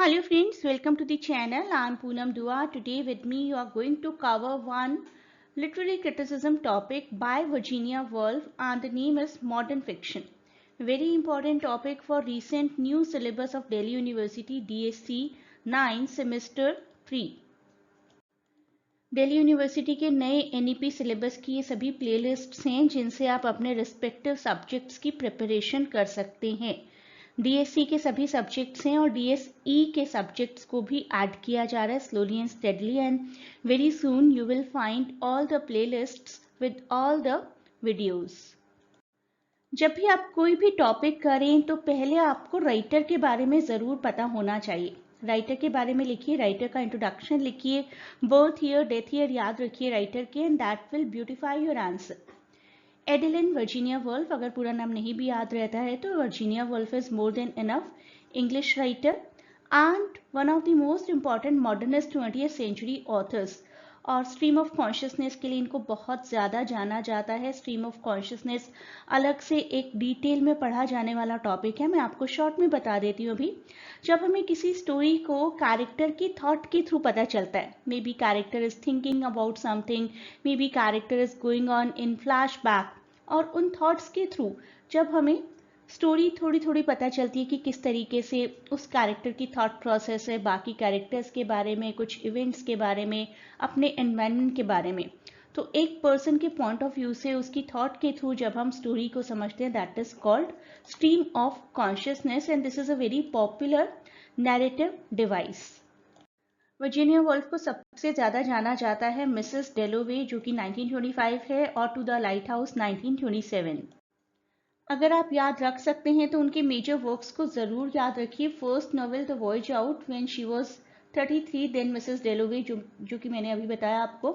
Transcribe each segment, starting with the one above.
Hello friends, welcome to the channel. I am Poonam Dua. Today with me you are going to cover one literary criticism topic by Virginia Woolf and the name is Modern Fiction. Very important topic for recent new syllabus of Delhi University DSC 9 semester 3. Delhi university के नए NEP syllabus की ये सभी playlists हैं जिनसे आप अपने respective subjects की प्रिपरेशन कर सकते हैं। डीएससी के सभी सब्जेक्ट्स हैं और डीएसई के सब्जेक्ट्स को भी ऐड किया जा रहा है slowly and steadily and very soon you will find all the playlists with all the videos. जब भी आप कोई भी टॉपिक करें तो पहले आपको राइटर के बारे में ज़रूर पता होना चाहिए। राइटर के बारे में लिखिए, राइटर का इंट्रोडक्शन लिखिए, बर्थ ईयर डेथ ईयर याद रखिए राइटर के and that will beautify your answer. Adeline Virginia Woolf, अगर पूरा नाम नहीं भी याद रहता है तो Virginia Woolf is more than enough English writer and one of the most important modernist 20th century authors. और स्ट्रीम ऑफ कॉन्शियसनेस के लिए इनको बहुत ज़्यादा जाना जाता है। स्ट्रीम ऑफ कॉन्शियसनेस अलग से एक डिटेल में पढ़ा जाने वाला टॉपिक है। मैं आपको शॉर्ट में बता देती हूँ। अभी जब हमें किसी स्टोरी को कैरेक्टर की थॉट के थ्रू पता चलता है, may be character is thinking about something, may be character is going on in flashback, और उन थॉट्स के थ्रू जब हमें स्टोरी थोड़ी थोड़ी पता चलती है कि किस तरीके से उस कैरेक्टर की थॉट प्रोसेस है, बाकी कैरेक्टर्स के बारे में, कुछ इवेंट्स के बारे में, अपने एनवायरनमेंट के बारे में, तो एक पर्सन के पॉइंट ऑफ व्यू से उसकी थॉट के थ्रू जब हम स्टोरी को समझते हैं that is called stream of consciousness and this is a very popular narrative device. Virginia Woolf को सबसे ज़्यादा जाना जाता है मिसेस डेलोवे जो कि 1925 है और टू द लाइट हाउस 1927। अगर आप याद रख सकते हैं तो उनके मेजर वर्क्स को ज़रूर याद रखिए। First novel the voyage out when she was 33, then Mrs Dalloway जो कि मैंने अभी बताया आपको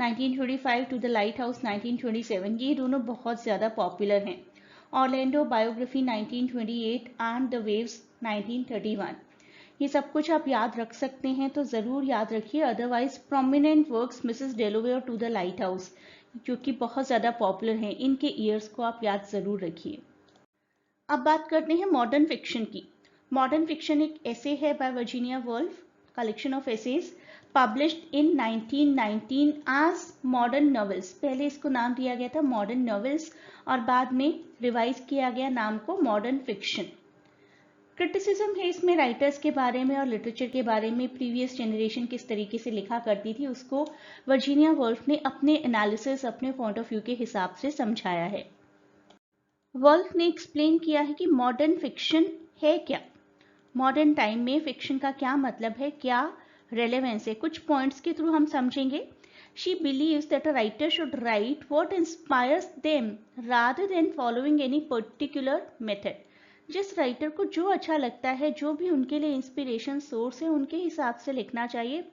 1925, टू द लाइट हाउस 1927, ये दोनों बहुत ज़्यादा पॉपुलर हैं। Orlando biography 1928 and the waves 1931, ये सब कुछ आप याद रख सकते हैं तो ज़रूर याद रखिए। अदरवाइज प्रोमिनेंट वर्क्स मिसेस डेलोवे और टू द लाइट हाउस जो कि बहुत ज़्यादा पॉपुलर हैं, इनके ईयर्स को आप याद ज़रूर रखिए। अब बात करते हैं मॉडर्न फिक्शन की। मॉडर्न फिक्शन एक ऐसे है by Virginia Woolf, collection of essays published in 1919 as modern novels. पहले इसको नाम दिया गया था मॉडर्न नॉवेल्स और बाद में रिवाइज किया गया नाम को मॉडर्न फिक्शन। क्रिटिसिज्म है इसमें राइटर्स के बारे में और लिटरेचर के बारे में, प्रीवियस जनरेशन किस तरीके से लिखा करती थी उसको वर्जीनिया वुल्फ ने अपने एनालिसिस, अपने पॉइंट ऑफ व्यू के हिसाब से समझाया है। वुल्फ ने एक्सप्लेन किया है कि मॉडर्न फिक्शन है क्या, मॉडर्न टाइम में फिक्शन का क्या मतलब है, क्या रेलेवेंस है। कुछ पॉइंट्स के थ्रू हम समझेंगे। She believes that a writer should write what inspires them rather than following any particular method. जिस राइटर को जो अच्छा लगता है, जो भी उनके लिए इंस्पिरेशन सोर्स है, उनके हिसाब से लिखना चाहिए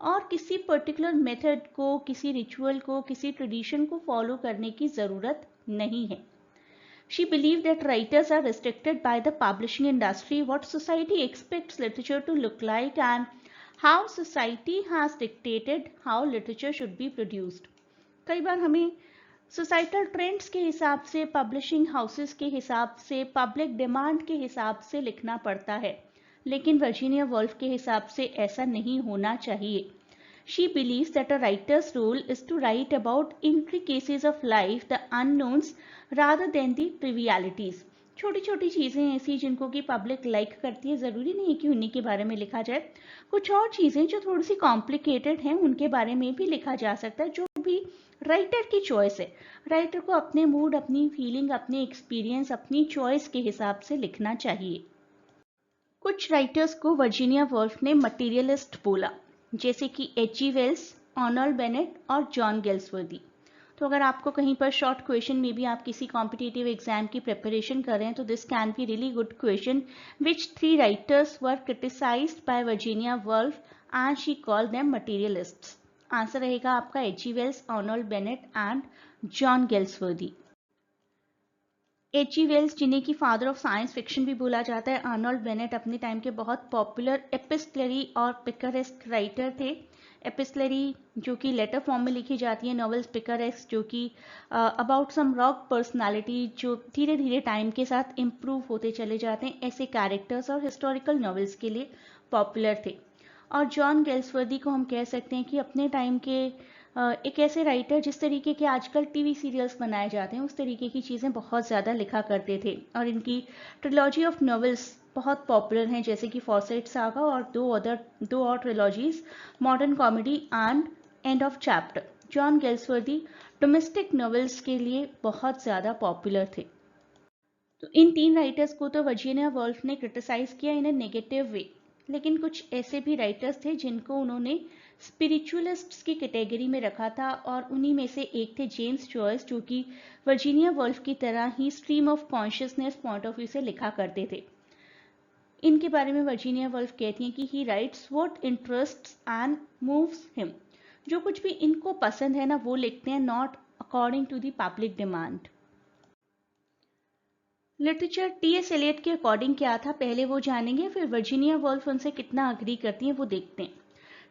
और किसी पर्टिकुलर मेथड को, किसी रिचुअल को, किसी ट्रेडिशन को फॉलो करने की ज़रूरत नहीं है। She believed that writers are restricted by the publishing industry, what society expects literature to look like and how society has dictated how literature should be produced. कई बार हमें सोसाइटल ट्रेंड्स के हिसाब से, पब्लिशिंग हाउसेस के हिसाब से, public demand के हिसाब से लिखना पड़ता है, लेकिन वर्जीनिया वुल्फ के हिसाब से ऐसा नहीं होना चाहिए। She believes that a writer's role is to write about intricacies of life, the unknowns, rather than the trivialities. छोटी छोटी चीज़ें ऐसी जिनको कि पब्लिक लाइक करती है, ज़रूरी नहीं है कि उन्हीं के बारे में लिखा जाए। कुछ और चीज़ें जो थोड़ी सी कॉम्प्लिकेटेड हैं उनके बारे में भी लिखा जा सकता है, जो भी राइटर की चॉइस है। राइटर को अपने मूड, अपनी फीलिंग, अपने एक्सपीरियंस, अपनी चॉइस के हिसाब से लिखना चाहिए। कुछ राइटर्स को वर्जीनिया वुल्फ ने मटीरियलिस्ट बोला, जैसे कि एच.जी. वेल्स, ऑर्नेल बेनेट और जॉन गेल्सवर्दी। तो अगर आपको कहीं पर शॉर्ट क्वेश्चन में भी आप किसी कॉम्पिटिटिव एग्जाम की प्रिपरेशन कर रहे हैं तो this can be really good question, which 3 writers were criticised by Virginia Woolf and she called them materialists. Answer रहेगा आपका H G. Wells, Arnold Bennett and John Galsworthy. H.G. Wells, जिन्हें की father of science fiction भी बोला जाता है, Arnold Bennett अपने time के बहुत पॉपुलर एपिस्टलरी और पिकरेस्क राइटर थे। एपिस्टलरी जो कि लेटर फॉर्म में लिखी जाती है, नॉवेल्स पिकरेस्क जो कि अबाउट सम रॉक पर्सनालिटी जो धीरे धीरे टाइम के साथ इम्प्रूव होते चले जाते हैं, ऐसे कैरेक्टर्स और हिस्टोरिकल नॉवेल्स के लिए पॉपुलर थे। और जॉन गेल्सवर्दी को हम कह सकते हैं कि अपने टाइम के एक ऐसे राइटर जिस तरीके के आजकल टीवी सीरियल्स बनाए जाते हैं उस तरीके की चीज़ें बहुत ज़्यादा लिखा करते थे, और इनकी ट्रिलॉजी ऑफ नॉवेल्स बहुत पॉपुलर हैं, जैसे कि फॉसेट सागा और दो और trilogies, modern comedy and end of chapter. John Galsworthy domestic novels के लिए बहुत ज़्यादा पॉपुलर थे। तो इन तीन राइटर्स को तो वर्जीनिया वुल्फ ने क्रिटिसाइज किया इन ए नेगेटिव वे, लेकिन कुछ ऐसे भी राइटर्स थे जिनको उन्होंने स्पिरिचुअलिस्ट्स की कैटेगरी में रखा था, और उन्हीं में से एक थे जेम्स जॉयस, जो कि वर्जीनिया वुल्फ की तरह ही stream of consciousness point of view से लिखा करते थे। इनके बारे में वर्जीनिया वुल्फ कहती हैं कि ही rights what interests and moves him. जो कुछ भी इनको पसंद है ना वो लिखते हैं, not according to the public demand. Literature T S. Eliot के अकॉर्डिंग क्या था, पहले वो जानेंगे, फिर वर्जीनिया वुल्फ उनसे कितना अग्री करती हैं वो देखते हैं।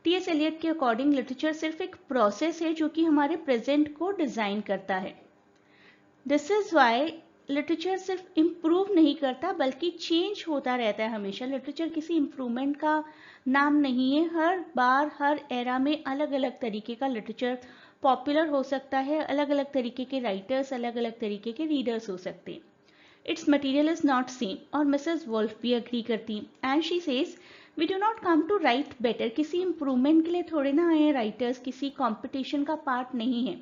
टी.एस. एलियट के अकॉर्डिंग लिटरेचर सिर्फ एक प्रोसेस है जो कि हमारे प्रेजेंट को डिजाइन करता है। दिस इज वाई लिटरेचर सिर्फ इम्प्रूव नहीं करता बल्कि चेंज होता रहता है हमेशा। लिटरेचर किसी इम्प्रूवमेंट का नाम नहीं है। हर बार हर एरा में अलग अलग तरीके का लिटरेचर पॉपुलर हो सकता है, अलग अलग तरीके के राइटर्स, अलग अलग तरीके के रीडर्स हो सकते हैं। Its material is not same, और मिसेस वुल्फ भी अग्री करती हैं। And she says we do not come to write better, किसी इंप्रूवमेंट के लिए थोड़े ना आए हैं राइटर्स, किसी कंपटीशन का पार्ट नहीं है।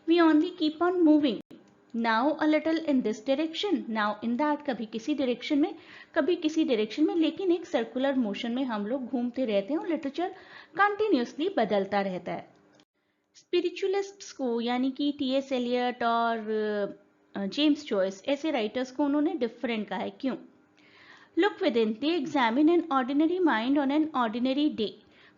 We only keep on moving, now a little in this direction, now in that, कभी किसी डायरेक्शन में कभी किसी डायरेक्शन में, लेकिन एक सर्कुलर मोशन में हम लोग घूमते रहते हैं और लिटरेचर कंटिन्यूसली बदलता रहता है। स्पिरिचुअलिस्ट्स को यानी कि टी.एस. एलियट और जेम्स जॉयस ऐसे राइटर्स को उन्होंने डिफरेंट कहा है। क्यों? Look with in, they examine an ordinary mind on an ordinary day.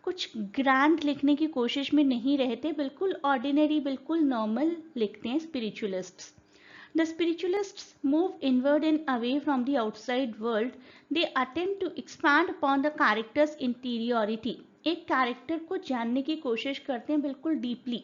कुछ ग्रैंड लिखने की कोशिश में नहीं रहते, बिल्कुल ऑर्डिनरी, बिल्कुल नॉर्मल लिखते हैं स्पिरिचुअलिस्ट्स। The spiritualists move inward and away from the outside world. They attempt to expand upon the character's interiority. एक कैरेक्टर को जानने की कोशिश करते हैं बिल्कुल deeply.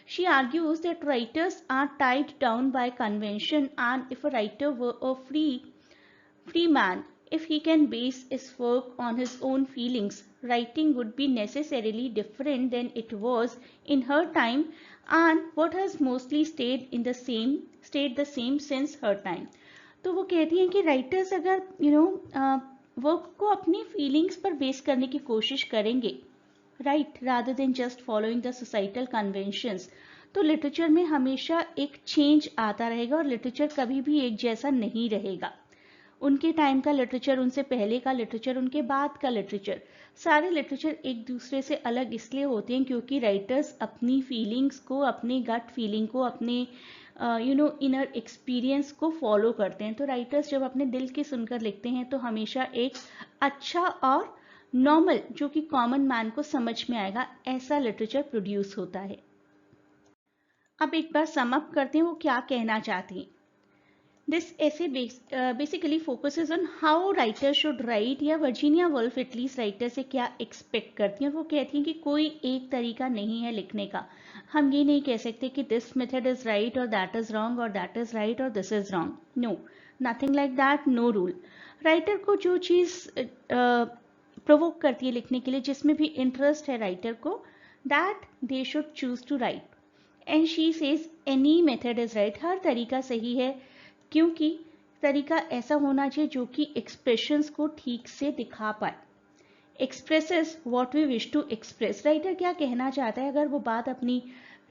She argues that writers are tied down by convention, and if a writer were a free man, if he can base his work on his own feelings, writing would be necessarily different than it was in her time, and what has mostly stayed the same since her time. तो वो कहती हैं कि writers अगर work को अपनी feelings पर base करने की कोशिश करेंगे, right, rather than just following the societal conventions, तो लिटरेचर में हमेशा एक चेंज आता रहेगा और लिटरेचर कभी भी एक जैसा नहीं रहेगा। उनके टाइम का लिटरेचर, उनसे पहले का लिटरेचर, उनके बाद का लिटरेचर, सारे लिटरेचर एक दूसरे से अलग इसलिए होते हैं क्योंकि राइटर्स अपनी फीलिंग्स को, अपनी गट फीलिंग को, अपने इनर एक्सपीरियंस को फॉलो करते हैं। तो राइटर्स जब अपने दिल की सुनकर लिखते हैं तो हमेशा एक अच्छा और नॉर्मल, जो कि कॉमन मैन को समझ में आएगा, ऐसा लिटरेचर प्रोड्यूस होता है। अब एक बार सम अप करते हैं वो क्या कहना चाहती हैं। दिस ऐसे basically focuses on how writer should write, या वर्जीनिया वुल्फ एटलीस्ट राइटर से क्या एक्सपेक्ट करती हैं। और वो कहती हैं कि कोई एक तरीका नहीं है लिखने का। हम ये नहीं कह सकते कि दिस मेथड इज राइट और दैट इज रॉन्ग, और दैट इज राइट और this is wrong. No, nothing like that, no rule. Writer को जो चीज़ प्रोवोक करती है लिखने के लिए, जिसमें भी इंटरेस्ट है राइटर को, that they should choose to write. And she says any method is right, हर तरीका सही है, क्योंकि तरीका ऐसा होना चाहिए जो कि एक्सप्रेशंस को ठीक से दिखा पाए। Expresses what we wish to express, writer क्या कहना चाहता है अगर वो बात अपनी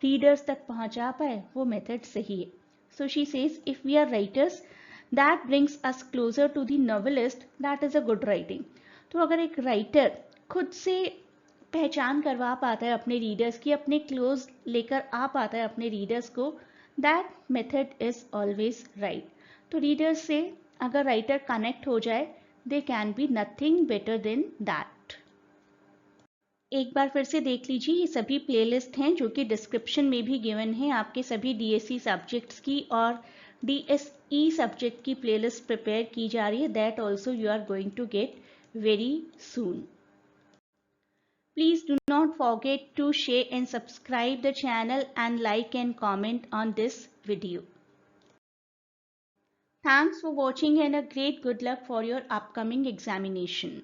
रीडर्स तक पहुंचा पाए, वो मेथड सही है। So she says if we are writers that brings us closer to the novelist, that is a good writing. तो अगर एक राइटर खुद से पहचान करवा पाता है अपने रीडर्स की, अपने क्लोज लेकर आ पाता है अपने रीडर्स को, that method is always right. तो रीडर्स से अगर राइटर कनेक्ट हो जाए, they can be nothing better than that. एक बार फिर से देख लीजिए, ये सभी प्लेलिस्ट हैं जो कि डिस्क्रिप्शन में भी गिवन है आपके सभी डीएससी सब्जेक्ट्स की और DSE सब्जेक्ट की प्लेलिस्ट प्रिपेयर की जा रही है, that also you are going to get very soon. Please do not forget to share and subscribe the channel and like and comment on this video. Thanks for watching and a great good luck for your upcoming examination.